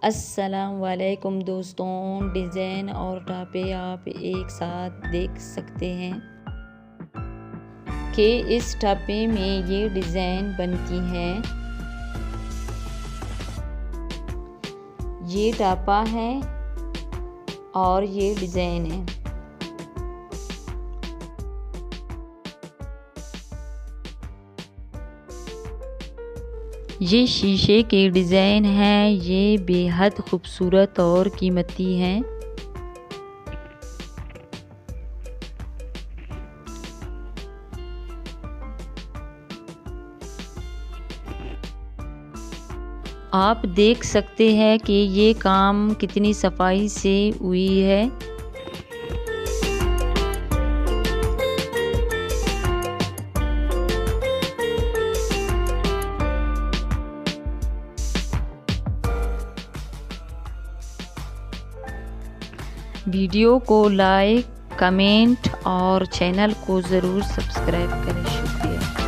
अस्सलाम वालेकुम दोस्तों, डिज़ाइन और टापे आप एक साथ देख सकते हैं कि इस टापे में ये डिज़ाइन बनती है। ये टापा है और ये डिज़ाइन है। ये शीशे के डिज़ाइन है। ये बेहद खूबसूरत और कीमती हैं। आप देख सकते हैं कि ये काम कितनी सफाई से हुई है। वीडियो को लाइक, कमेंट और चैनल को ज़रूर सब्सक्राइब करें। शुक्रिया।